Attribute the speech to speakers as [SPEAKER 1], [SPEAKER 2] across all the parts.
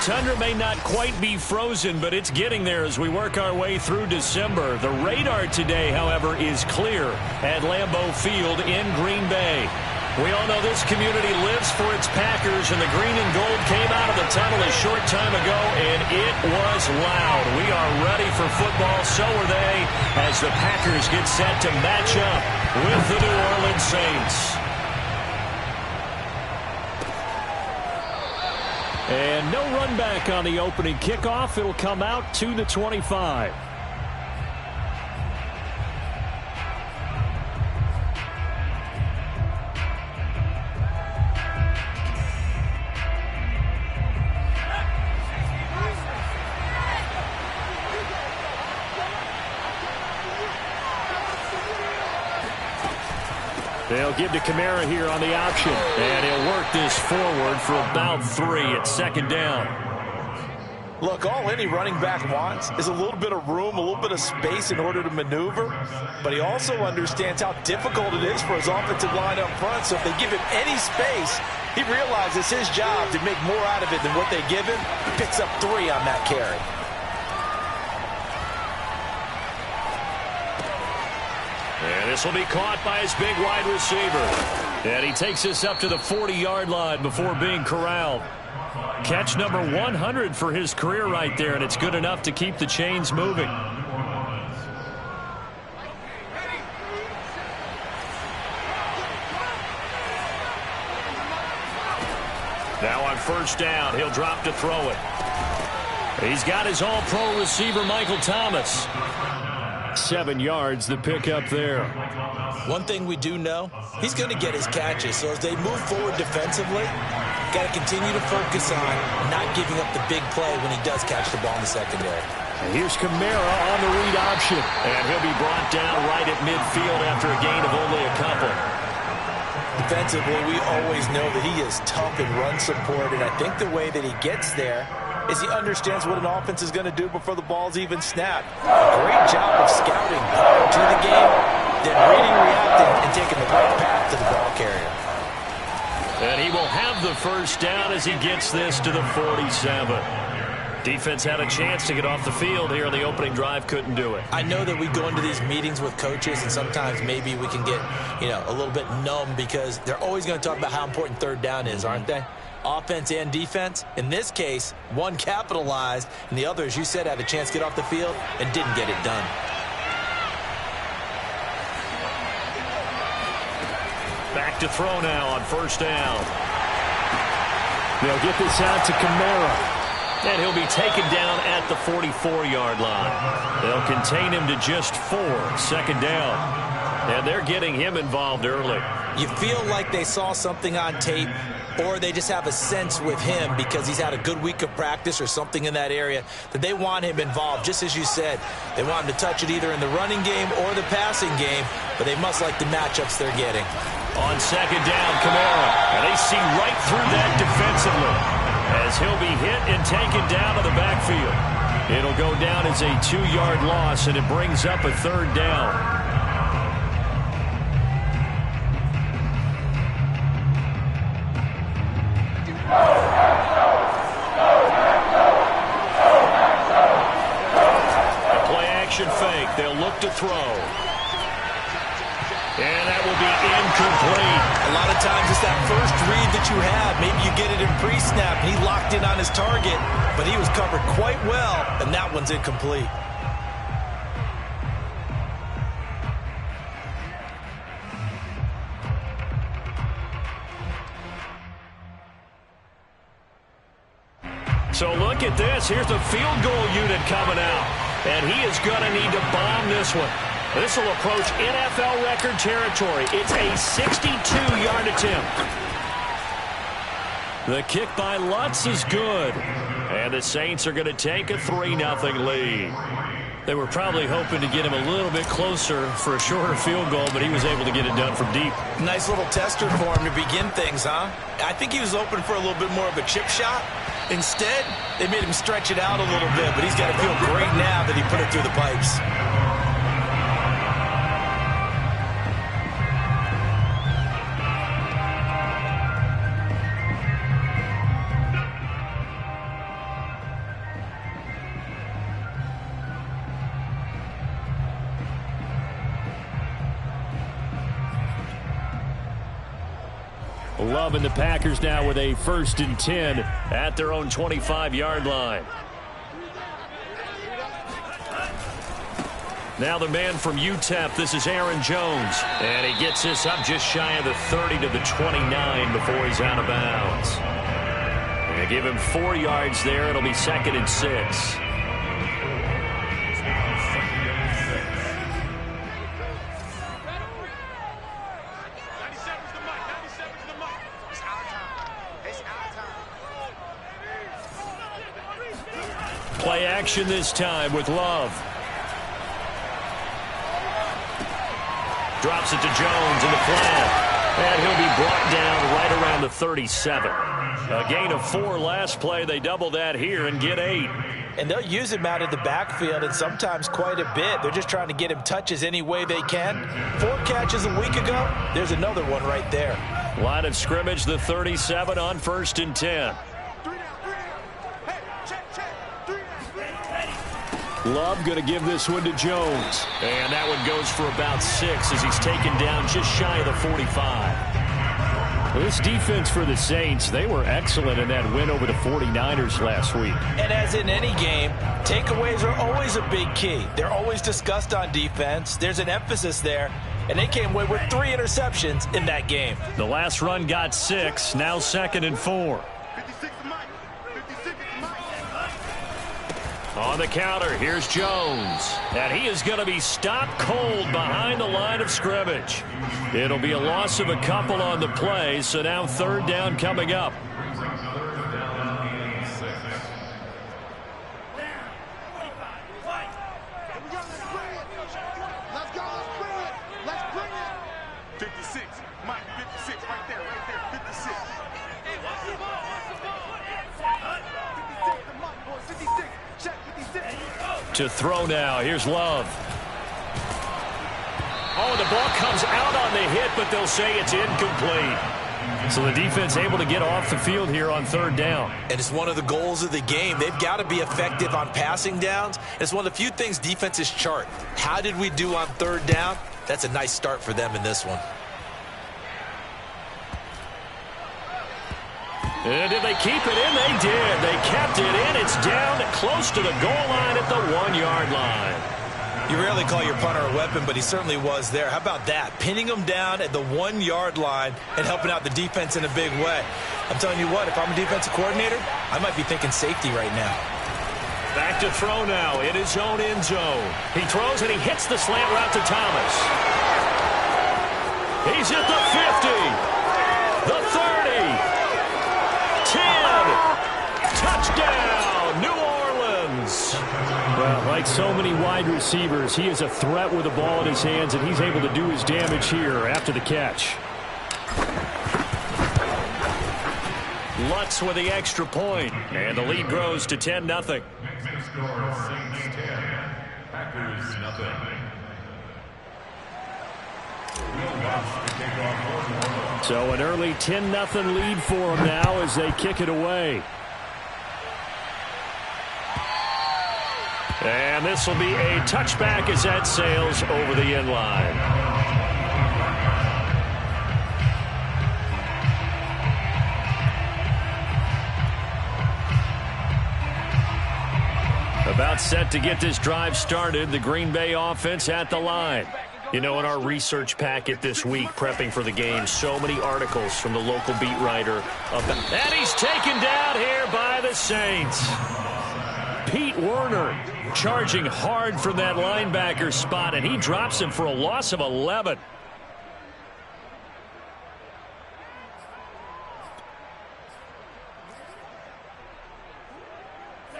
[SPEAKER 1] tundra may not quite be frozen, but it's getting there as we work our way through December. The radar today, however, is clear at Lambeau Field in Green Bay. We all know this community lives for its Packers, and the green and gold came out of the tunnel a short time ago, and it was loud. We are ready for football, so are they, as the Packers get set to match up with the New Orleans Saints. And no run back on the opening kickoff. It'll come out to the 25. They'll give to Kamara here on the option. And he'll work this forward for about 3 at second down.
[SPEAKER 2] Look, all any running back wants is a little bit of room, a little bit of space in order to maneuver. But he also understands how difficult it is for his offensive line up front. So if they give him any space, he realizes it's his job to make more out of it than what they give him. He picks up 3 on that carry.
[SPEAKER 1] And this will be caught by his big wide receiver. And he takes us up to the 40-yard line before being corralled. Catch number 100 for his career right there, and it's good enough to keep the chains moving. Now on first down, he'll drop to throw it. He's got his all-pro receiver, Michael Thomas. 7 yards, the pickup there.
[SPEAKER 2] One thing we do know, he's going to get his catches. So as they move forward defensively, got to continue to focus on not giving up the big play when he does catch the ball in the secondary.
[SPEAKER 1] And here's Kamara on the read option. And he'll be brought down right at midfield after a gain of only a couple.
[SPEAKER 2] Defensively, we always know that he is tough in run support, and I think the way that he gets there is he understands what an offense is going to do before the ball's even snapped. A great job of scouting prior to the game, then reading, reacting, and taking the right path to the ball carrier.
[SPEAKER 1] And he will have the first down as he gets this to the 47. Defense had a chance to get off the field here on the opening drive, couldn't do it.
[SPEAKER 2] I know that we go into these meetings with coaches, and sometimes maybe we can get, a little bit numb because they're always going to talk about how important third down is, aren't they? Offense and defense. In this case, one capitalized, and the other, as you said, had a chance to get off the field and didn't get it done.
[SPEAKER 1] Back to throw now on first down. They'll get this out to Kamara. And he'll be taken down at the 44-yard line. They'll contain him to just 4, second down. And they're getting him involved early.
[SPEAKER 2] You feel like they saw something on tape, or they just have a sense with him because he's had a good week of practice or something in that area that they want him involved. Just as you said, they want him to touch it either in the running game or the passing game, but they must like the matchups they're getting.
[SPEAKER 1] On second down, Kamara. And they see right through that defensively as he'll be hit and taken down to the backfield. It'll go down as a 2-yard loss, and it brings up a third down. A play-action fake. They'll look to throw. And that will be incomplete.
[SPEAKER 2] A lot of times it's that first read that you have. Maybe you get it in pre-snap. He locked in on his target, but he was covered quite well, and that one's incomplete.
[SPEAKER 1] So look at this. Here's the field goal unit coming out. And he is going to need to bomb this one. This will approach NFL record territory. It's a 62-yard attempt. The kick by Lutz is good. And the Saints are going to take a 3-0 lead. They were probably hoping to get him a little bit closer for a shorter field goal, but he was able to get it done from deep.
[SPEAKER 2] Nice little tester for him to begin things, huh? I think he was open for a little bit more of a chip shot. Instead, they made him stretch it out a little bit, but he's got to feel great now that he put it through the pipes.
[SPEAKER 1] Love and the Packers now with a 1st and 10 at their own 25-yard line. Now the man from UTEP, this is Aaron Jones. And he gets this up just shy of the 30 to the 29 before he's out of bounds. And give him 4 yards there. It'll be 2nd and 6. Play action this time with Love. Drops it to Jones in the flat. And he'll be brought down right around the 37. A gain of 4 last play. They double that here and get 8.
[SPEAKER 2] And they'll use him out of the backfield, and sometimes quite a bit. They're just trying to get him touches any way they can. 4 catches a week ago. There's another one right there.
[SPEAKER 1] Line of scrimmage, the 37 on 1st and 10. Love going to give this one to Jones. And that one goes for about 6 as he's taken down just shy of the 45. Well, this defense for the Saints, they were excellent in that win over the 49ers last week.
[SPEAKER 2] And as in any game, takeaways are always a big key. They're always discussed on defense. There's an emphasis there. And they came away with 3 interceptions in that game.
[SPEAKER 1] The last run got 6, now 2nd and 4. On the counter, here's Jones. And he is going to be stopped cold behind the line of scrimmage. It'll be a loss of a couple on the play, so now 3rd down coming up. To throw now. Here's Love. Oh, the ball comes out on the hit, but they'll say it's incomplete. So the defense able to get off the field here on 3rd down.
[SPEAKER 2] And it's one of the goals of the game. They've got to be effective on passing downs. It's one of the few things defenses chart. How did we do on 3rd down? That's a nice start for them in this one.
[SPEAKER 1] And did they keep it in? They did. They kept it in. It's down close to the goal line at the 1-yard line.
[SPEAKER 2] You rarely call your punter a weapon, but he certainly was there. How about that? Pinning him down at the 1-yard line and helping out the defense in a big way. I'm telling you what, if I'm a defensive coordinator, I might be thinking safety right now.
[SPEAKER 1] Back to throw now in his own end zone. He throws and he hits the slant route to Thomas. He's at the 50, the 30. 10. Touchdown, New Orleans. Well, like so many wide receivers, he is a threat with the ball in his hands, and he's able to do his damage here after the catch. Lutz with the extra point, and the lead grows to 10-0. Next score, Saints 10, Packers 0. So an early 10-0 lead for them now as they kick it away. And this will be a touchback as that sails over the end line. About set to get this drive started, the Green Bay offense at the line. You know, in our research packet this week, prepping for the game, so many articles from the local beat writer. And he's taken down here by the Saints. Pete Werner charging hard from that linebacker spot, and he drops him for a loss of 11.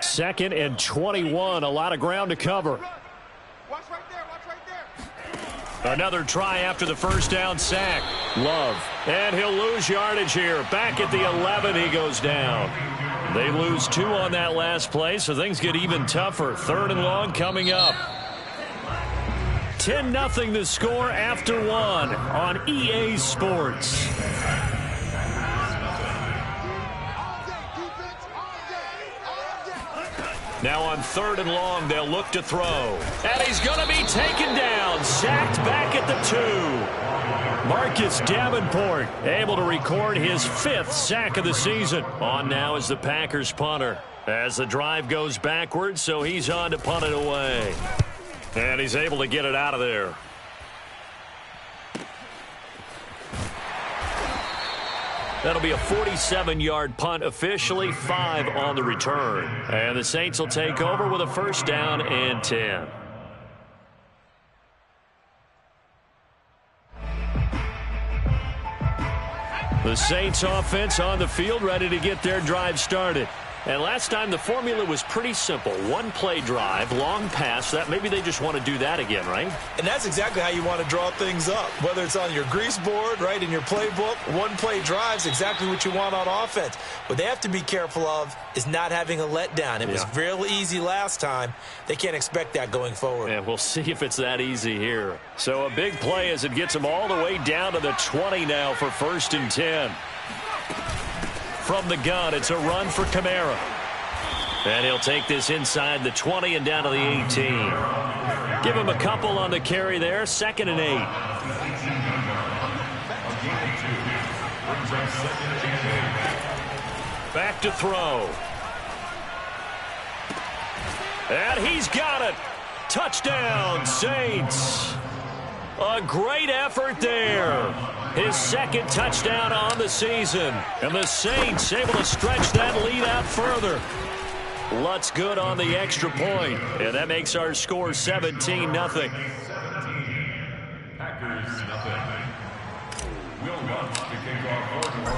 [SPEAKER 1] Second and 21, a lot of ground to cover. Another try after the first down sack. Love. And he'll lose yardage here. Back at the 11, he goes down. They lose 2 on that last play, so things get even tougher. 3rd and long coming up. 10-0 the score after 1 on EA Sports. Now on 3rd and long, they'll look to throw. And he's going to be taken down, sacked back at the 2. Marcus Davenport able to record his 5th sack of the season. On now is the Packers punter. As the drive goes backwards, so he's on to punt it away. And he's able to get it out of there. That'll be a 47-yard punt, officially 5 on the return. And the Saints will take over with a 1st down and 10. The Saints offense on the field, ready to get their drive started. And last time the formula was pretty simple. 1-play drive, long pass. That maybe they just want to do that again, right?
[SPEAKER 2] And that's exactly how you want to draw things up. Whether it's on your grease board, right, in your playbook, 1-play drive's exactly what you want on offense. What they have to be careful of is not having a letdown. It was real easy last time. They can't expect that going forward.
[SPEAKER 1] And we'll see if it's that easy here. So a big play as it gets them all the way down to the 20 now for 1st and 10. From the gun, it's a run for Kamara. And he'll take this inside the 20 and down to the 18. Give him a couple on the carry there. 2nd and 8. Back to throw. And he's got it. Touchdown, Saints. A great effort there. His 2nd touchdown on the season. And the Saints able to stretch that lead out further. Lutz good on the extra point. And that makes our score 17-0.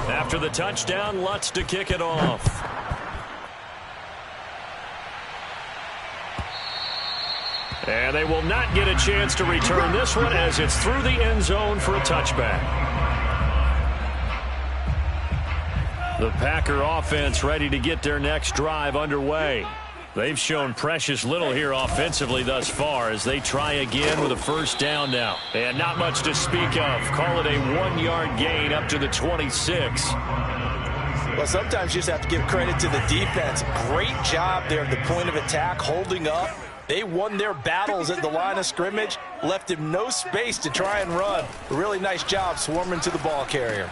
[SPEAKER 1] After the touchdown, Lutz to kick it off. And they will not get a chance to return this one as it's through the end zone for a touchback. The Packer offense ready to get their next drive underway. They've shown precious little here offensively thus far as they try again with a 1st down now. And not much to speak of. Call it a 1-yard gain up to the 26.
[SPEAKER 2] Well, sometimes you just have to give credit to the defense. Great job there at the point of attack, holding up. They won their battles at the line of scrimmage, left him no space to try and run. A really nice job swarming to the ball carrier.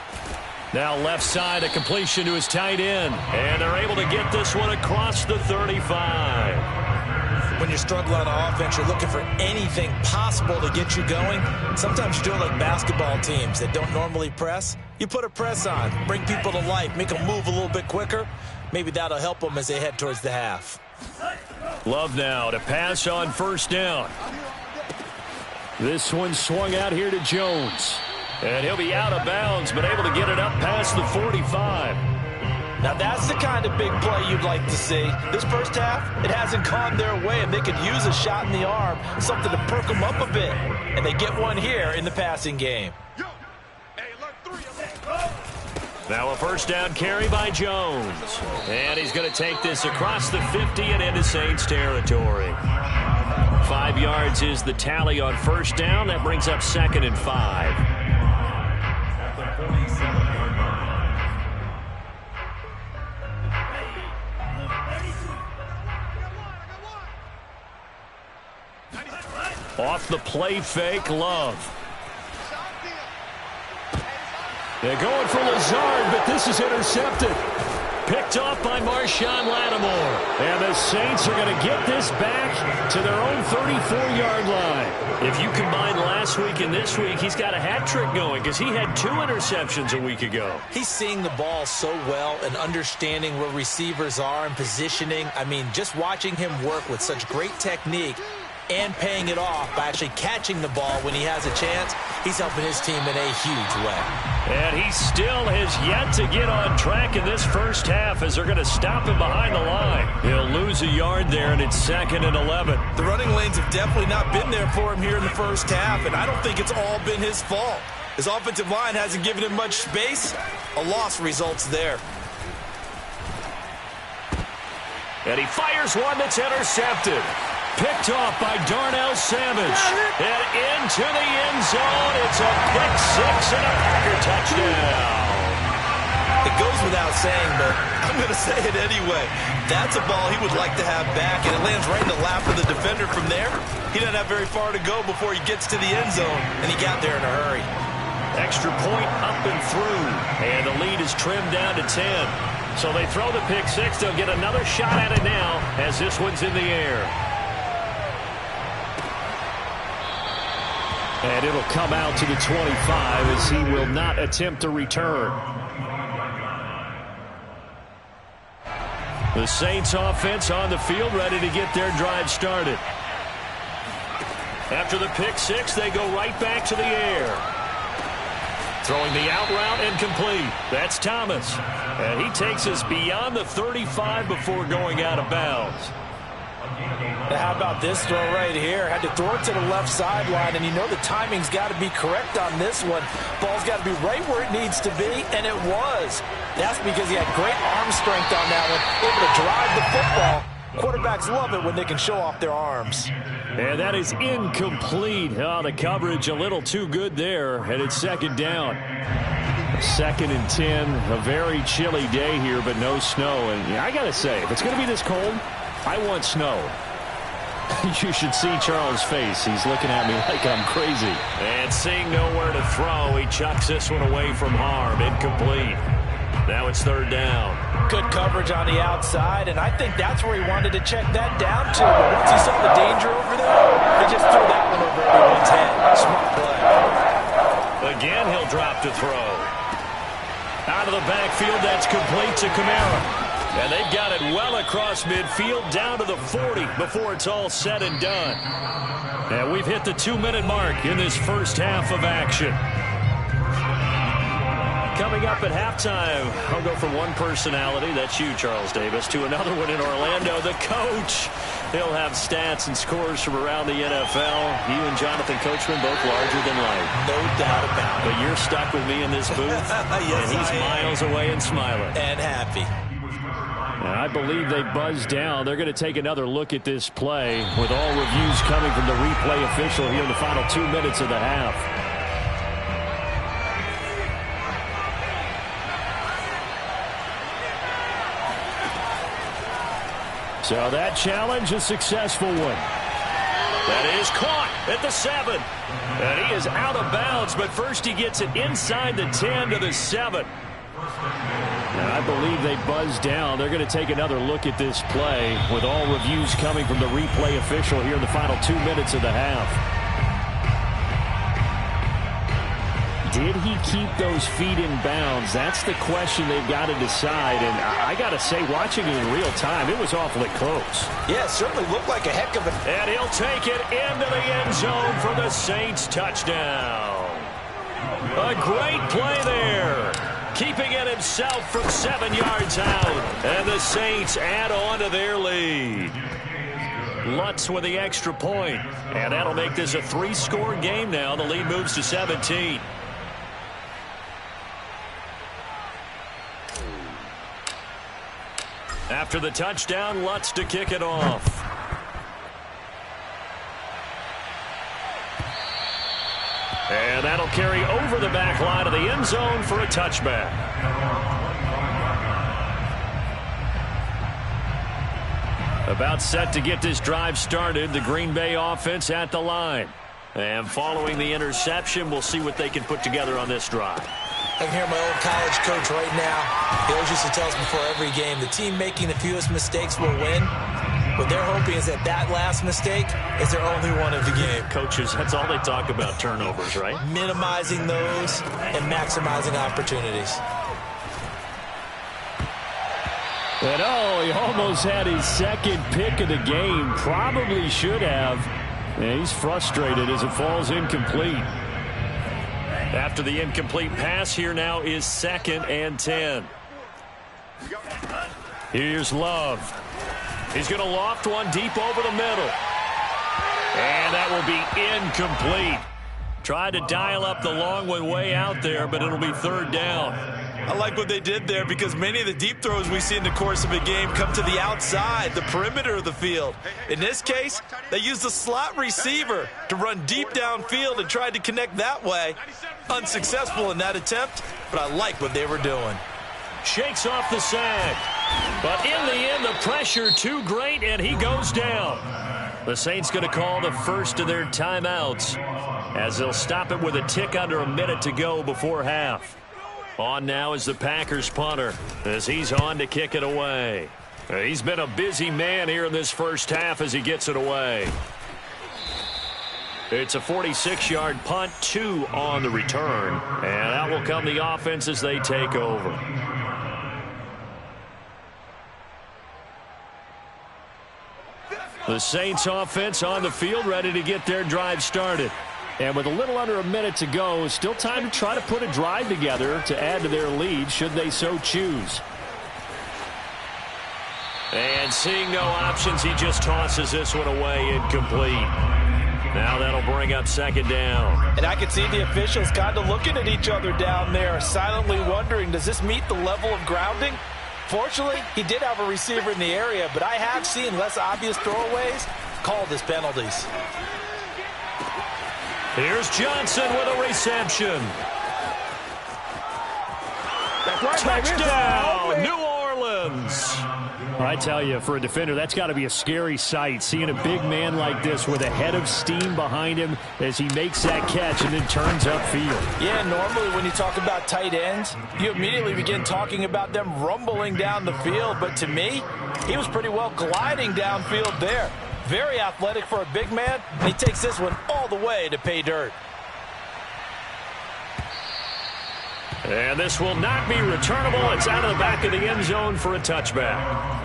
[SPEAKER 1] Now left side, a completion to his tight end. And they're able to get this one across the 35.
[SPEAKER 2] When you're struggling on offense, you're looking for anything possible to get you going. Sometimes you do it like basketball teams that don't normally press. You put a press on, bring people to life, make them move a little bit quicker. Maybe that'll help them as they head towards the half.
[SPEAKER 1] Love now to pass on 1st down. This one swung out here to Jones. And he'll be out of bounds, but able to get it up past the 45.
[SPEAKER 2] Now that's the kind of big play you'd like to see. This 1st half, it hasn't gone their way, and they could use a shot in the arm, something to perk them up a bit. And they get one here in the passing game.
[SPEAKER 1] Now a 1st down carry by Jones. And he's going to take this across the 50 and into Saints territory. 5 yards is the tally on 1st down. That brings up 2nd and 5. Off the play fake, Love. They're going for Lazard, but this is intercepted. Picked off by Marshawn Lattimore. And the Saints are going to get this back to their own 34-yard line. If you combine last week and this week, he's got a hat trick going because he had 2 interceptions a week ago.
[SPEAKER 2] He's seeing the ball so well and understanding where receivers are and positioning. I mean, just watching him work with such great technique and paying it off by actually catching the ball when he has a chance, he's helping his team in a huge way.
[SPEAKER 1] And he still has yet to get on track in this 1st half as they're going to stop him behind the line. He'll lose a yard there, and it's 2nd and 11.
[SPEAKER 2] The running lanes have definitely not been there for him here in the 1st half, and I don't think it's all been his fault. His offensive line hasn't given him much space. A loss results there.
[SPEAKER 1] And he fires one that's intercepted. Picked off by Darnell Savage. And into the end zone. It's a pick 6 and a Packer touchdown.
[SPEAKER 2] It goes without saying, but I'm going to say it anyway. That's a ball he would like to have back, and it lands right in the lap of the defender from there. He doesn't have very far to go before he gets to the end zone, and he got there in a hurry.
[SPEAKER 1] Extra point up and through. And the lead is trimmed down to 10. So they throw the pick six. They'll get another shot at it now as this one's in the air. And it'll come out to the 25 as he will not attempt to return. The Saints offense on the field ready to get their drive started. After the pick six, they go right back to the air. Throwing the out route and complete. That's Thomas. And he takes us beyond the 35 before going out of bounds.
[SPEAKER 2] Now how about this throw right here? Had to throw it to the left sideline, and you know the timing's got to be correct on this one. Ball's got to be right where it needs to be, and it was. That's because he had great arm strength on that one, able to drive the football. Quarterbacks love it when they can show off their arms.
[SPEAKER 1] And that is incomplete. Oh, the coverage a little too good there, and it's second down. 2nd and 10, a very chilly day here, but no snow. And yeah, I got to say, if it's going to be this cold, I want snow. You should see Charles' face. He's looking at me like I'm crazy. And seeing nowhere to throw, he chucks this one away from harm. Incomplete. Now it's third down.
[SPEAKER 2] Good coverage on the outside, and I think that's where he wanted to check that down to. But once he saw the danger over there, he just threw that one over everyone's head. Smart play.
[SPEAKER 1] Again, he'll drop to throw. Out of the backfield, that's complete to Kamara. And they've got it well across midfield down to the 40 before it's all said and done. And we've hit the 2-minute mark in this first half of action. Coming up at halftime, I'll go from one personality, that's you, Charles Davis, to another one in Orlando, the coach. He'll have stats and scores from around the NFL. You and Jonathan Coachman both larger than life.
[SPEAKER 2] No doubt about it.
[SPEAKER 1] But you're stuck with me in this booth.
[SPEAKER 2] Yes,
[SPEAKER 1] and he's miles away and smiling.
[SPEAKER 2] And happy.
[SPEAKER 1] And I believe they buzzed down. They're going to take another look at this play with all reviews coming from the replay official here in the final 2 minutes of the half. So that challenge, a successful one. That is caught at the 7. And he is out of bounds, but first he gets it inside the 10 to the 7. And I believe they buzzed down. They're going to take another look at this play with all reviews coming from the replay official here in the final 2 minutes of the half. Did he keep those feet in bounds? That's the question they've got to decide. And I got to say, watching it in real time, it was awfully close.
[SPEAKER 2] Yeah, it certainly looked like a heck of a...
[SPEAKER 1] And he'll take it into the end zone for the Saints touchdown. A great play there. Keeping it himself from 7 yards out. And the Saints add on to their lead. Lutz with the extra point. And that'll make this a 3-score game now. The lead moves to 17. After the touchdown, Lutz to kick it off. And that'll carry over the back line of the end zone for a touchback. About set to get this drive started, the Green Bay offense at the line. And following the interception, we'll see what they can put together on this drive.
[SPEAKER 2] I can hear my old college coach right now. He always used to tell us before every game, the team making the fewest mistakes will win. What they're hoping is that that last mistake is their only one of the game.
[SPEAKER 1] Coaches, that's all they talk about, turnovers, right?
[SPEAKER 2] Minimizing those and maximizing opportunities.
[SPEAKER 1] And he almost had his second pick of the game. Probably should have. And he's frustrated as it falls incomplete. After the incomplete pass, here now is 2nd and 10. Here's Love. He's going to loft one deep over the middle. And that will be incomplete. Tried to dial up the long one way out there, but it'll be 3rd down.
[SPEAKER 2] I like what they did there because many of the deep throws we see in the course of a game come to the outside, the perimeter of the field. In this case, they used the slot receiver to run deep downfield and tried to connect that way. Unsuccessful in that attempt, but I like what they were doing.
[SPEAKER 1] Shakes off the sack. But in the end, the pressure too great, and he goes down. The Saints going to call the first of their timeouts as they'll stop it with a tick under a minute to go before half. On now is the Packers punter as he's on to kick it away. He's been a busy man here in this first half as he gets it away. It's a 46-yard punt, 2 on the return. And out will come the offense as they take over. The Saints offense on the field ready to get their drive started. And with a little under a minute to go, still time to try to put a drive together to add to their lead should they so choose. And seeing no options, he just tosses this one away incomplete. Now that'll bring up second down.
[SPEAKER 2] And I can see the officials kind of looking at each other down there, silently wondering, does this meet the level of grounding? Fortunately, he did have a receiver in the area, but I have seen less obvious throwaways called as penalties.
[SPEAKER 1] Here's Johnson with a reception. Touchdown, New Orleans. I tell you, for a defender, that's got to be a scary sight, seeing a big man like this with a head of steam behind him as he makes that catch and then turns upfield.
[SPEAKER 2] Yeah, normally when you talk about tight ends, you immediately begin talking about them rumbling down the field. But to me, he was pretty well gliding downfield there. Very athletic for a big man, and he takes this one all the way to pay dirt.
[SPEAKER 1] And this will not be returnable. It's out of the back of the end zone for a touchback.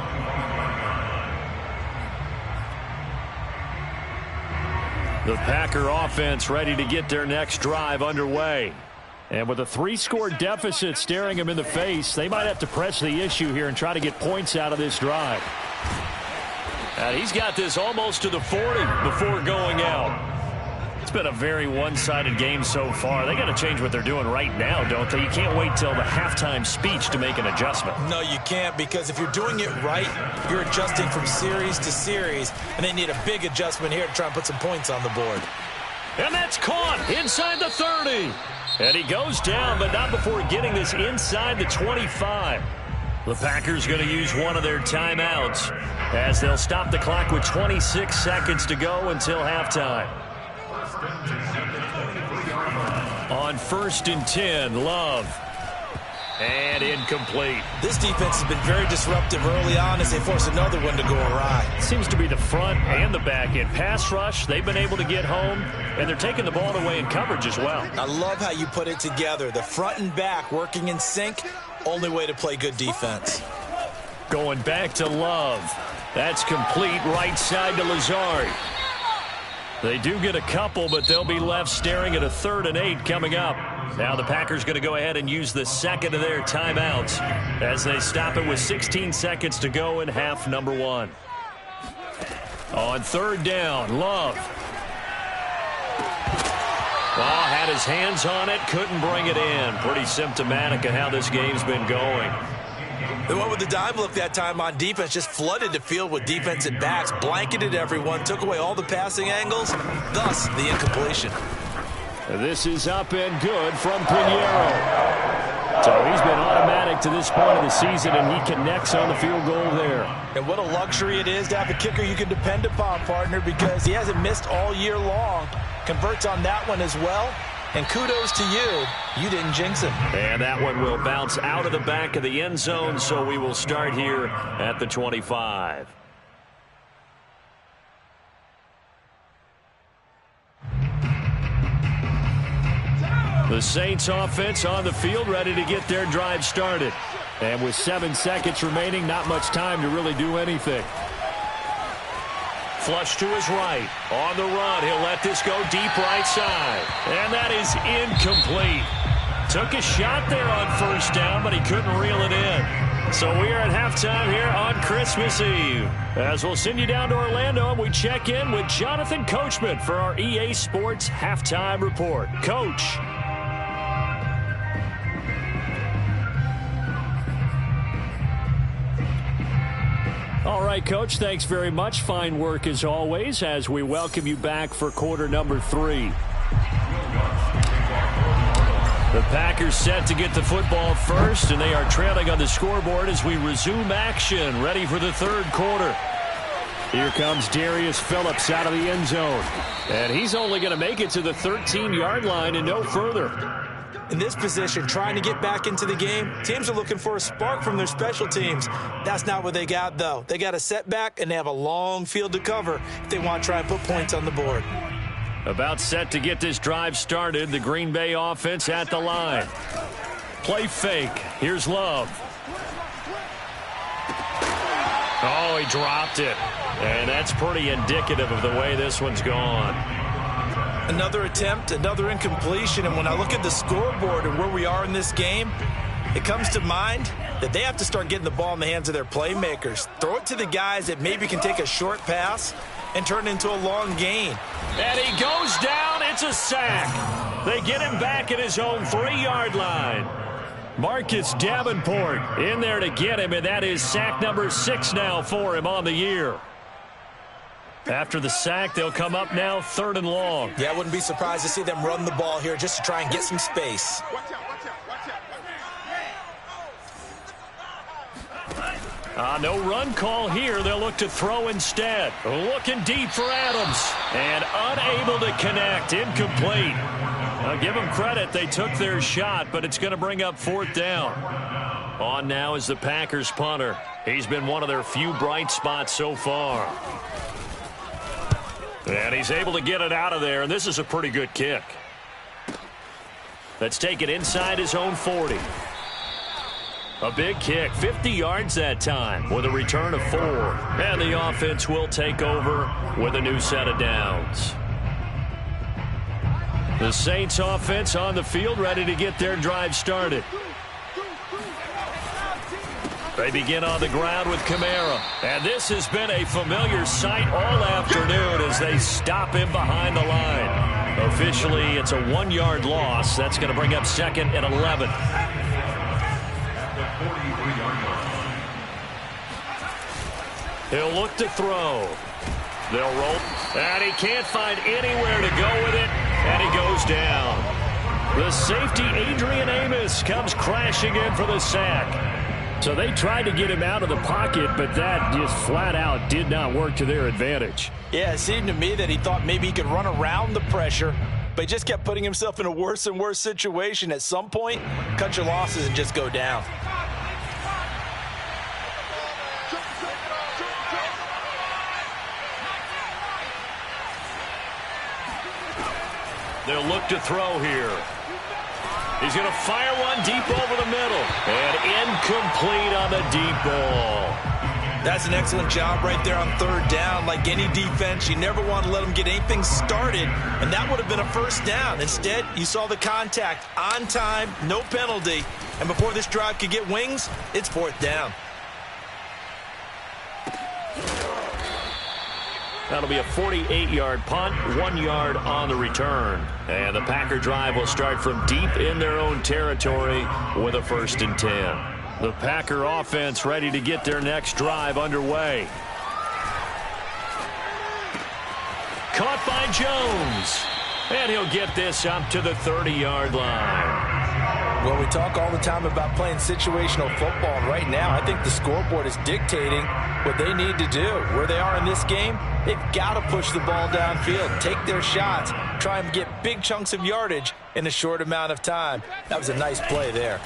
[SPEAKER 1] The Packer offense ready to get their next drive underway. And with a 3-score deficit staring them in the face, they might have to press the issue here and try to get points out of this drive. And he's got this almost to the 40 before going out. It's been a very one-sided game so far. They got to change what they're doing right now, don't they? You can't wait till the halftime speech to make an adjustment.
[SPEAKER 2] No, you can't, because if you're doing it right, you're adjusting from series to series, and they need a big adjustment here to try and put some points on the board.
[SPEAKER 1] And that's caught inside the 30. And he goes down, but not before getting this inside the 25. The Packers going to use one of their timeouts as they'll stop the clock with 26 seconds to go until halftime. On 1st and 10, Love. And incomplete.
[SPEAKER 2] This defense has been very disruptive early on as they force another one to go awry.
[SPEAKER 1] Seems to be the front and the back end. Pass rush, they've been able to get home, and they're taking the ball away in coverage as well.
[SPEAKER 2] I love how you put it together. The front and back working in sync, only way to play good defense.
[SPEAKER 1] Going back to Love. That's complete right side to Lazard. They do get a couple, but they'll be left staring at a 3rd and 8 coming up. Now the Packers going to go ahead and use the second of their timeouts as they stop it with 16 seconds to go in half number 1. On 3rd down, Love. Well, had his hands on it, couldn't bring it in. Pretty symptomatic of how this game's been going.
[SPEAKER 2] They went with the dive look that time on defense, just flooded the field with defensive backs, blanketed everyone, took away all the passing angles, thus the incompletion.
[SPEAKER 1] This is up and good from Pinheiro. So he's been automatic to this point of the season, and he connects on the field goal there. And
[SPEAKER 2] what a luxury it is to have a kicker you can depend upon, partner, because he hasn't missed all year long. Converts on that one as well. And kudos to you. You didn't jinx him.
[SPEAKER 1] And that one will bounce out of the back of the end zone, so we will start here at the 25. The Saints offense on the field ready to get their drive started. And with 7 seconds remaining, not much time to really do anything. Flush to his right. On the run, he'll let this go deep right side. And that is incomplete. Took a shot there on 1st down, but he couldn't reel it in. So we are at halftime here on Christmas Eve. As we'll send you down to Orlando, and we check in with Jonathan Coachman for our EA Sports Halftime Report. Coach. All right, Coach, thanks very much. Fine work as always as we welcome you back for quarter number 3. The Packers set to get the football first, and they are trailing on the scoreboard as we resume action, ready for the 3rd quarter. Here comes Darius Phillips out of the end zone. And he's only going to make it to the 13-yard line and no further.
[SPEAKER 2] In this position, trying to get back into the game, teams are looking for a spark from their special teams. That's not what they got, though. They got a setback, and they have a long field to cover if they want to try and put points on the board.
[SPEAKER 1] About set to get this drive started, the Green Bay offense at the line. Play fake. Here's Love. Oh, he dropped it. And that's pretty indicative of the way this one's gone.
[SPEAKER 2] Another attempt, another incompletion, and when I look at the scoreboard and where we are in this game, it comes to mind that they have to start getting the ball in the hands of their playmakers. Throw it to the guys that maybe can take a short pass and turn it into a long gain.
[SPEAKER 1] And he goes down. It's a sack. They get him back at his own 3-yard line. Marcus Davenport in there to get him, and that is sack number 6 now for him on the year. After the sack, they'll come up now 3rd and long.
[SPEAKER 2] Yeah, I wouldn't be surprised to see them run the ball here just to try and get some space.
[SPEAKER 1] No run call here. They'll look to throw instead. Looking deep for Adams. And unable to connect. Incomplete. I'll give them credit. They took their shot, but it's going to bring up 4th down. On now is the Packers punter. He's been one of their few bright spots so far. And he's able to get it out of there, and this is a pretty good kick. Let's take it inside his own 40. A big kick, 50 yards that time with a return of 4. And the offense will take over with a new set of downs. The Saints offense on the field ready to get their drive started. They begin on the ground with Kamara. And this has been a familiar sight all afternoon as they stop him behind the line. Officially, it's a 1-yard loss. That's going to bring up 2nd and 11. He'll look to throw. They'll roll. And he can't find anywhere to go with it. And he goes down. The safety, Adrian Amos, comes crashing in for the sack. So they tried to get him out of the pocket, but that just flat out did not work to their advantage.
[SPEAKER 2] Yeah, it seemed to me that he thought maybe he could run around the pressure, but he just kept putting himself in a worse and worse situation. At some point, cut your losses and just go down.
[SPEAKER 1] They'll look to throw here. He's going to fire one deep over the middle. And incomplete on the deep ball.
[SPEAKER 2] That's an excellent job right there on 3rd down. Like any defense, you never want to let them get anything started, and that would have been a 1st down. Instead, you saw the contact on time, no penalty, and before this drive could get wings, it's 4th down.
[SPEAKER 1] That'll be a 48-yard punt, 1 yard on the return. And the Packer drive will start from deep in their own territory with a 1st and 10. The Packer offense ready to get their next drive underway. Caught by Jones. And he'll get this up to the 30-yard line.
[SPEAKER 2] Well, we talk all the time about playing situational football, and right now I think the scoreboard is dictating what they need to do. Where they are in this game, they've got to push the ball downfield, take their shots, try and get big chunks of yardage in a short amount of time. That was a nice play there.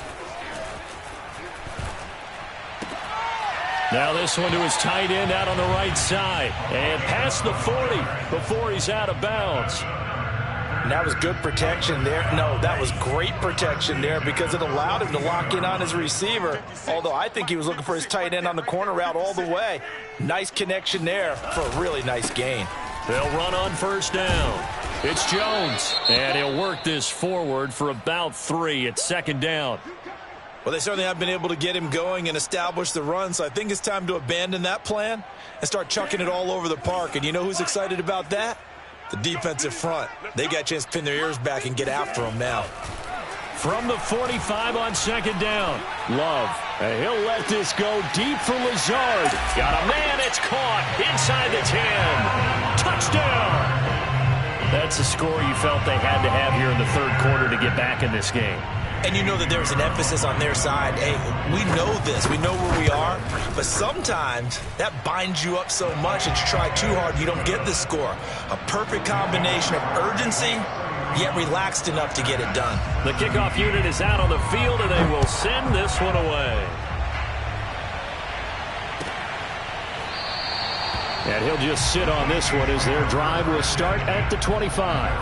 [SPEAKER 1] Now this one to his tight end out on the right side. And past the 40 before he's out of bounds.
[SPEAKER 2] And that was good protection there. No, that was great protection there because it allowed him to lock in on his receiver. Although I think he was looking for his tight end on the corner route all the way. Nice connection there for a really nice gain.
[SPEAKER 1] They'll run on 1st down. It's Jones. And he'll work this forward for about 3 at 2nd down.
[SPEAKER 2] Well, they certainly have been able to get him going and establish the run, so I think it's time to abandon that plan and start chucking it all over the park. And you know who's excited about that? The defensive front. They got a chance to pin their ears back and get after him now.
[SPEAKER 1] From the 45 on 2nd down. Love. And he'll let this go deep for Lazard. Got a man. It's caught inside the 10. Touchdown. That's the score you felt they had to have here in the 3rd quarter to get back in this game.
[SPEAKER 2] And you know that there's an emphasis on their side. Hey, we know this. We know where we are. But sometimes that binds you up so much that you try too hard, you don't get the score. A perfect combination of urgency, yet relaxed enough to get it done.
[SPEAKER 1] The kickoff unit is out on the field, and they will send this one away. And he'll just sit on this one as their drive will start at the 25.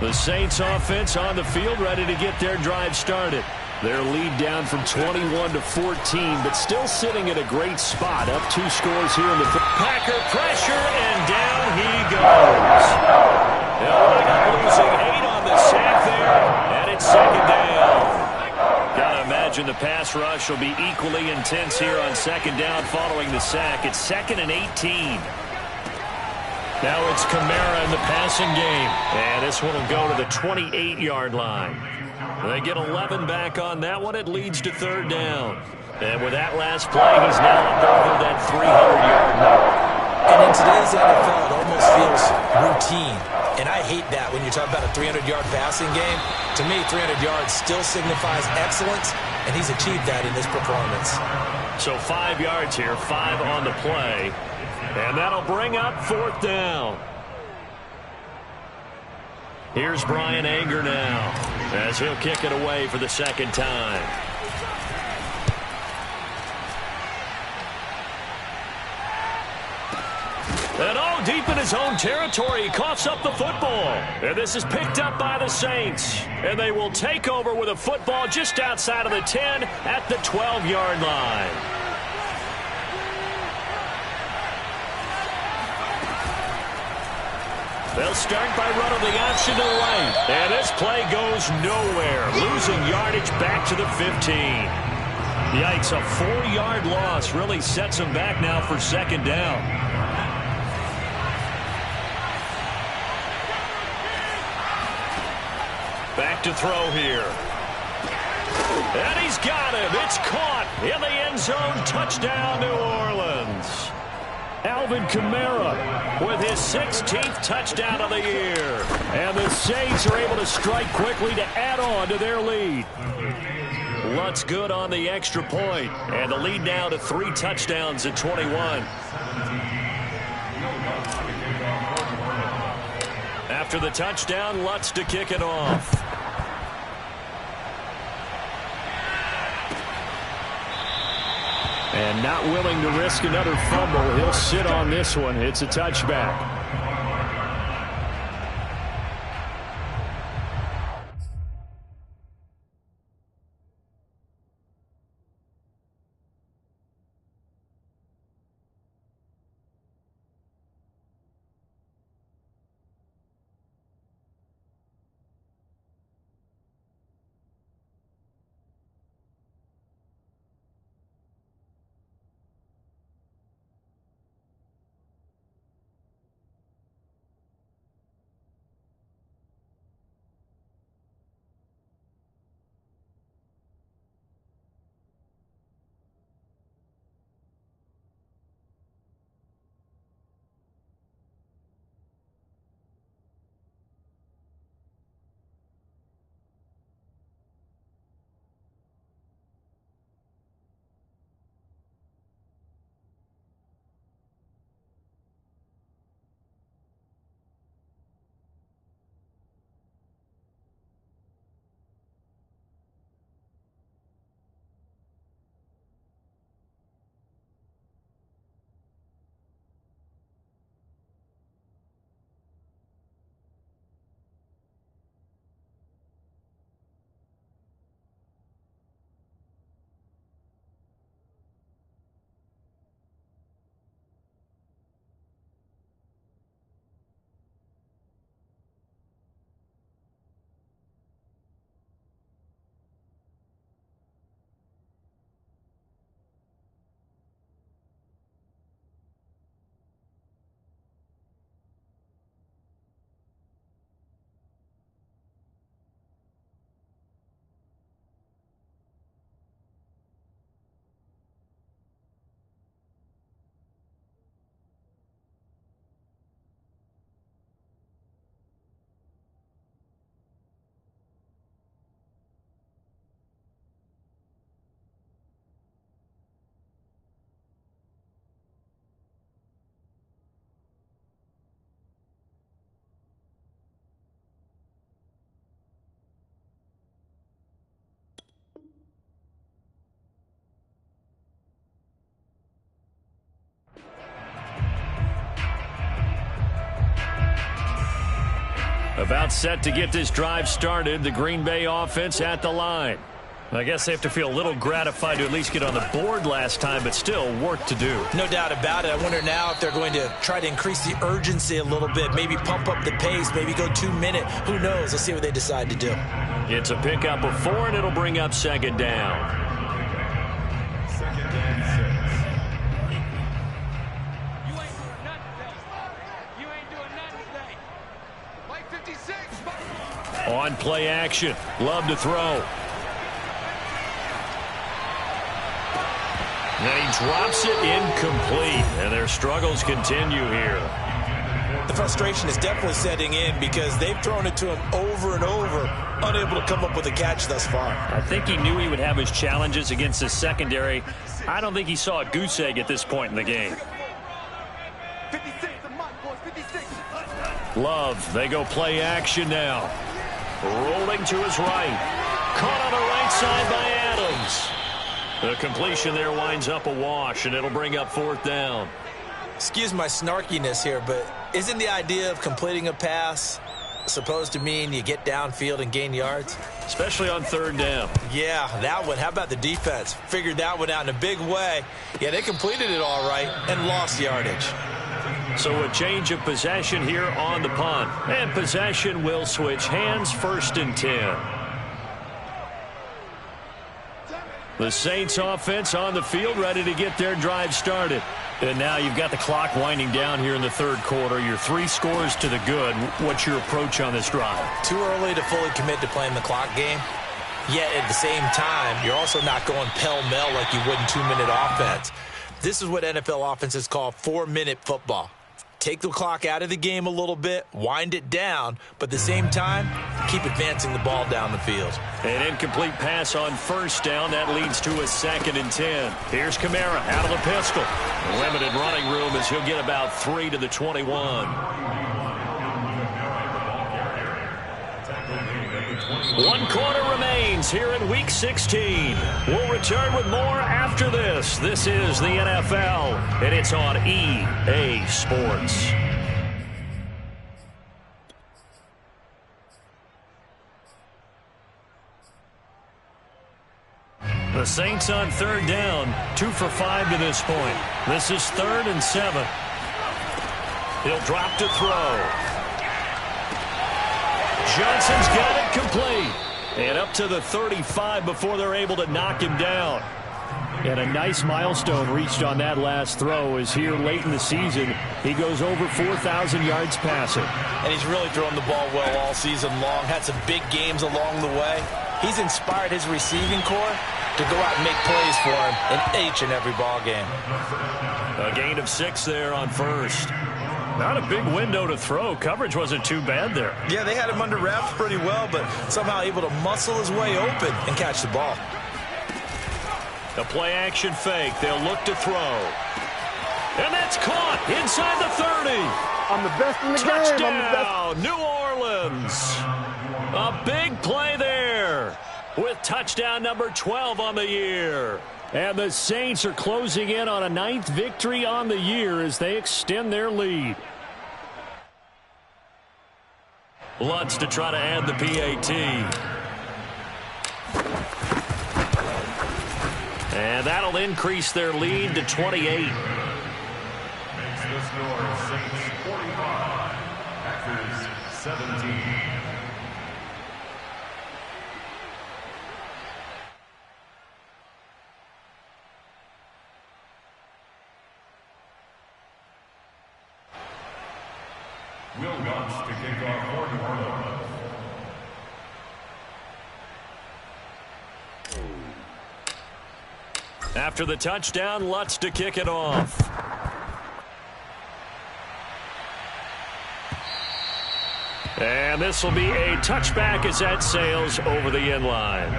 [SPEAKER 1] The Saints offense on the field, ready to get their drive started. Their lead down from 21 to 14, but still sitting at a great spot. Up 2 scores here in the Packer pressure, and down he goes. They'll end up losing 8 on the sack there, and it's second down. Gotta imagine the pass rush will be equally intense here on second down following the sack. It's 2nd and 18. Now it's Kamara in the passing game. And this one will go to the 28-yard line. They get 11 back on that one. It leads to third down. And with that last play, he's now up over that 300-yard mark.
[SPEAKER 2] And in today's NFL, it almost feels routine. And I hate that when you talk about a 300-yard passing game. To me, 300 yards still signifies excellence, and he's achieved that in this performance.
[SPEAKER 1] So 5 yards here, 5 on the play. And that'll bring up fourth down. Here's Bryan Anger now as he'll kick it away for the second time. And all deep in his own territory, he coughs up the football. And this is picked up by the Saints. And they will take over with a football just outside of the 10 at the 12-yard line. They'll start by running the option to the right. And this play goes nowhere. Losing yardage back to the 15. Yikes, a 4-yard loss really sets them back now for second down. Back to throw here. And he's got him. It's caught in the end zone. Touchdown, New Orleans. Alvin Kamara with his 16th touchdown of the year. And the Saints are able to strike quickly to add on to their lead. Lutz good on the extra point. And the lead now to 3 touchdowns at 21. After the touchdown, Lutz to kick it off. And not willing to risk another fumble. He'll sit on this one. It's a touchback. About set to get this drive started. The Green Bay offense at the line. I guess they have to feel a little gratified to at least get on the board last time, but still work to do.
[SPEAKER 2] No doubt about it. I wonder now if they're going to try to increase the urgency a little bit, maybe pump up the pace, maybe go 2 minute. Who knows? Let's see what they decide to do.
[SPEAKER 1] It's a pickup of 4, and it'll bring up second down.
[SPEAKER 3] Second and 6.
[SPEAKER 4] You ain't doing nothing today. You ain't doing nothing today. Play 56.
[SPEAKER 1] On play action. Love to throw. And he drops it incomplete, and their struggles continue here.
[SPEAKER 2] The frustration is definitely setting in because they've thrown it to him over and over, unable to come up with a catch thus far.
[SPEAKER 1] I think he knew he would have his challenges against the secondary. I don't think he saw a goose egg at this point in the game.
[SPEAKER 4] 56, the mark, boys, 56.
[SPEAKER 1] Love, they go play action now. Rolling to his right. Caught on the right side by Adams. The completion there winds up a wash, and it'll bring up fourth down.
[SPEAKER 2] Excuse my snarkiness here, but isn't the idea of completing a pass supposed to mean you get downfield and gain yards?
[SPEAKER 1] Especially on third down.
[SPEAKER 2] Yeah, that one. How about the defense? Figured that one out in a big way. Yeah, they completed it all right and lost yardage.
[SPEAKER 1] So a change of possession here on the punt. And possession will switch hands, 1st and 10. The Saints offense on the field, ready to get their drive started. And now you've got the clock winding down here in the third quarter. Your 3 scores to the good. What's your approach on this drive?
[SPEAKER 2] Too early to fully commit to playing the clock game. Yet at the same time, you're also not going pell-mell like you would in 2-minute offense. This is what NFL offenses call 4-minute football. Take the clock out of the game a little bit, wind it down, but at the same time, keep advancing the ball down the field.
[SPEAKER 1] An incomplete pass on first down. That leads to a 2nd and 10. Here's Kamara out of the pistol. Limited running room as he'll get about 3 to the 21. 1 quarter remains here in Week 16. We'll return with more after this. This is the NFL, and it's on EA Sports. The Saints on third down, 2 for 5 to this point. This is 3rd and 7. He'll drop to throw. Johnson's got it complete. And up to the 35 before they're able to knock him down. And a nice milestone reached on that last throw is here late in the season. He goes over 4,000 yards passing.
[SPEAKER 2] And he's really thrown the ball well all season long. Had some big games along the way. He's inspired his receiving corps to go out and make plays for him in each and every ball game.
[SPEAKER 1] A gain of 6 there on first. Not a big window to throw. Coverage wasn't too bad there.
[SPEAKER 2] Yeah, they had him under wraps pretty well, but somehow able to muscle his way open and catch the ball.
[SPEAKER 1] The play action fake. They'll look to throw. And that's caught inside the 30.
[SPEAKER 5] I'm the best in the
[SPEAKER 1] Touchdown,
[SPEAKER 5] game.
[SPEAKER 1] New Orleans. A big play there with touchdown number 12 on the year. And the Saints are closing in on a 9th victory on the year as they extend their lead. Lutz to try to add the PAT. And that'll increase their lead to 28.
[SPEAKER 3] Makes the score Saints 45, Packers 17. Will Lutz to kick off for New Orleans.
[SPEAKER 1] After the touchdown, Lutz to kick it off. And this will be a touchback as that sails over the end line.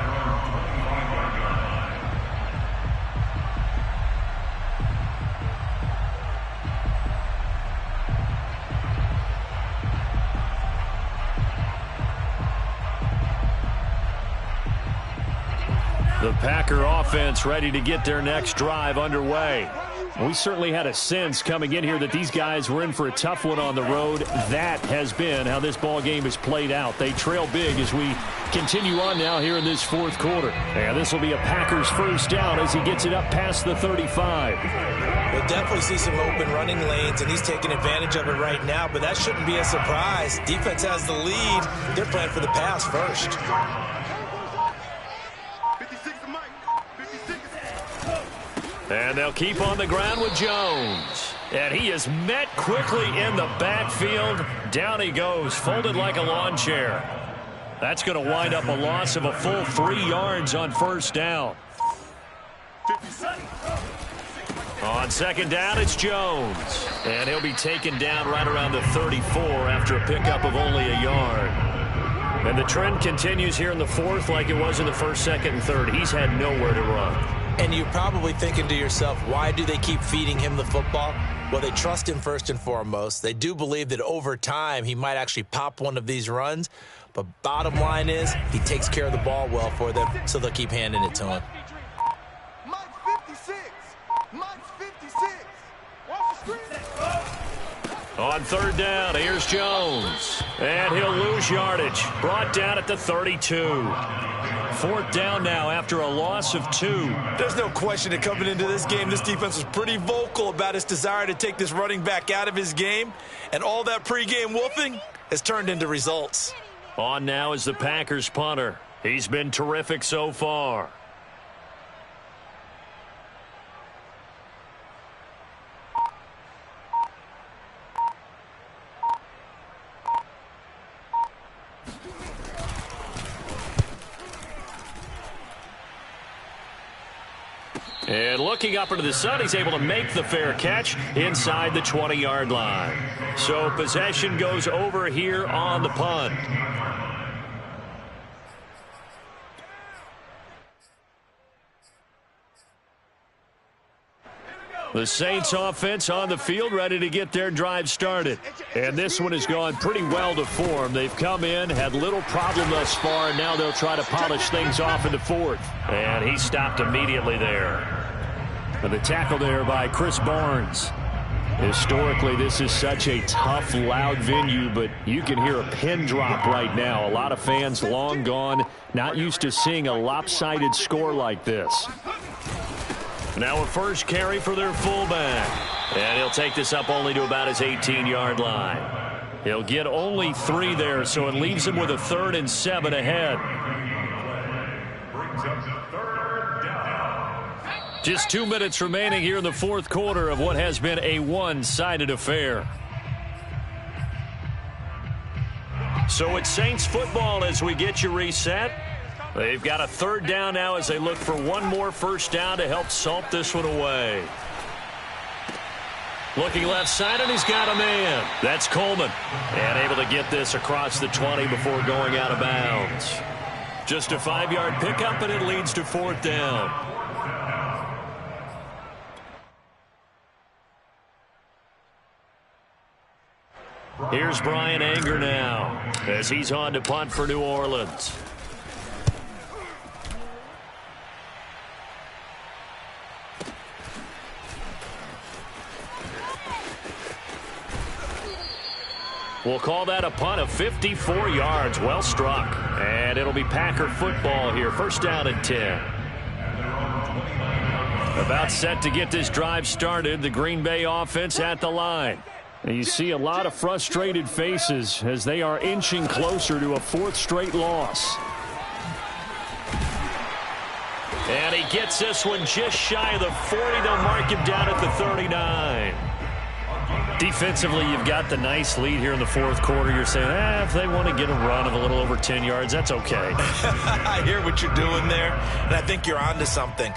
[SPEAKER 1] The Packer offense ready to get their next drive underway. We certainly had a sense coming in here that these guys were in for a tough one on the road. That has been how this ball game has played out. They trail big as we continue on now here in this fourth quarter. And this will be a Packers first down as he gets it up past the 35.
[SPEAKER 2] We'll definitely see some open running lanes, and he's taking advantage of it right now, but that shouldn't be a surprise. Defense has the lead. They're playing for the pass first.
[SPEAKER 3] 56 to Mike. 56.
[SPEAKER 1] And they'll keep on the ground with Jones. And he is met quickly in the backfield. Down he goes, folded like a lawn chair. That's going to wind up a loss of a full 3 yards on first down.
[SPEAKER 3] 57.
[SPEAKER 1] On second down, it's Jones. And he'll be taken down right around the 34 after a pickup of only a yard. And the trend continues here in the fourth like it was in the first, second, and third. He's had nowhere to run.
[SPEAKER 2] And you're probably thinking to yourself, why do they keep feeding him the football? Well, they trust him first and foremost. They do believe that over time he might actually pop one of these runs. But bottom line is he takes care of the ball well for them, so they'll keep handing it to him.
[SPEAKER 4] Mike 56. Mike 56. Watch the screen.
[SPEAKER 1] On third down, here's Jones. And he'll lose yardage. Brought down at the 32. Fourth down now after a loss of 2.
[SPEAKER 2] There's no question that coming into this game, this defense was pretty vocal about its desire to take this running back out of his game. And all that pregame wolfing has turned into results.
[SPEAKER 1] On now is the Packers punter. He's been terrific so far. And looking up into the sun, he's able to make the fair catch inside the 20-yard line. So possession goes over here on the punt. The Saints offense on the field ready to get their drive started. And this one has gone pretty well to form. They've come in, had little problem thus far, and now they'll try to polish things off in the fourth. And he stopped immediately there. And the tackle there by Chris Barnes. Historically, this is such a tough, loud venue, but you can hear a pin drop right now. A lot of fans long gone, not used to seeing a lopsided score like this. Now a first carry for their fullback. And he'll take this up only to about his 18-yard line. He'll get only 3 there, so it leaves him with a 3rd and 7 ahead.
[SPEAKER 3] Brings up the third down.
[SPEAKER 1] Just 2 minutes remaining here in the fourth quarter of what has been a one-sided affair. So it's Saints football as we get you reset. They've got a 3rd down now as they look for one more first down to help salt this one away. Looking left side, and he's got a man. That's Coleman. And able to get this across the 20 before going out of bounds. Just a 5-yard pickup, and it leads to 4th down. Here's Brian Anger now as he's on to punt for New Orleans. We'll call that a punt of 54 yards. Well struck. And it'll be Packer football here. First down and 10. About set to get this drive started. The Green Bay offense at the line. And you see a lot of frustrated faces as they are inching closer to a 4th straight loss. And he gets this one just shy of the 40. They'll mark him down at the 39. Defensively, you've got the nice lead here in the fourth quarter. You're saying, if they want to get a run of a little over 10 yards, that's okay.
[SPEAKER 2] I hear what you're doing there, and I think you're onto something.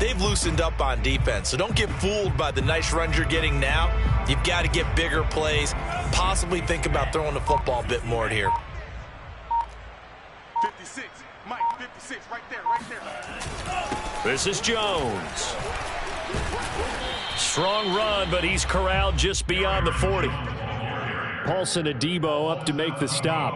[SPEAKER 2] They've loosened up on defense, so don't get fooled by the nice runs you're getting now. You've got to get bigger plays, possibly think about throwing the football a bit more here.
[SPEAKER 3] 56. Mike, 56. Right there.
[SPEAKER 1] This is Jones. Strong run, but he's corralled just beyond the 40. Paulson Adebo up to make the stop.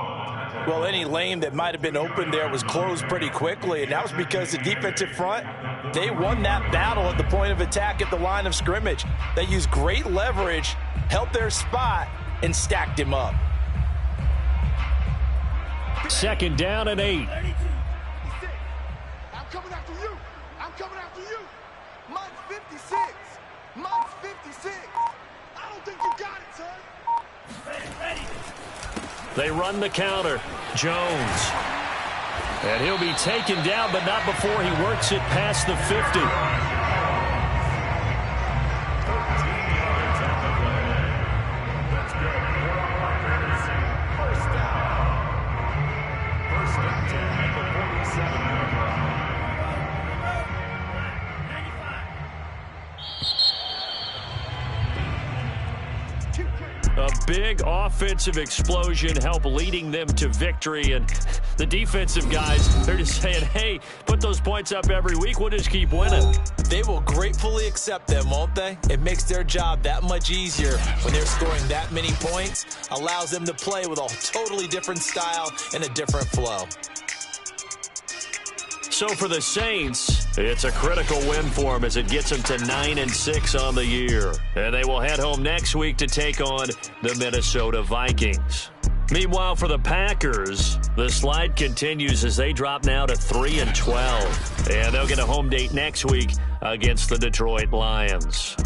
[SPEAKER 2] Well, any lane that might have been open there was closed pretty quickly, and that was because the defensive front, they won that battle at the point of attack at the line of scrimmage. They used great leverage, held their spot, and stacked him up.
[SPEAKER 1] 2nd down and 8.
[SPEAKER 4] I'm coming after you. I'm coming after you. Mine's 56. Mine's 56. I don't think you got it, son. Ready.
[SPEAKER 1] They run the counter. Jones. And he'll be taken down, but not before he works it past the 50. A big offensive explosion helped leading them to victory, and the defensive guys, they're just saying, hey, put those points up every week, we'll just keep winning.
[SPEAKER 2] They will gratefully accept them, won't they? It makes their job that much easier when they're scoring that many points, allows them to play with a totally different style and a different flow.
[SPEAKER 1] So for the Saints, it's a critical win for them as it gets them to 9-6 on the year. And they will head home next week to take on the Minnesota Vikings. Meanwhile, for the Packers, the slide continues as they drop now to 3-12. And they'll get a home date next week against the Detroit Lions.